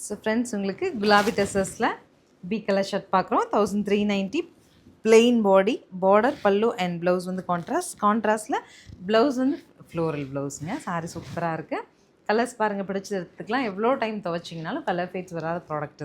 So friends, உங்களுக்கு Gulabi டெசர்ஸில் B colour shirt பார்க்குறோம். 1390 plain பாடி, border, பல்லு அண்ட் ப்ளவுஸ் வந்து கான்ட்ராஸ்டில் ப்ளவுஸ் வந்து ஃப்ளோரல் ப்ளவுஸுங்க. சாரி சூப்பராக இருக்குது. கலர்ஸ் பாருங்கள், பிடிச்சி எடுத்துக்கலாம். எவ்வளோ டைம் துவைச்சிங்கனாலும் கலர் ஃபேட்ஸ் வராத ப்ராடக்ட்.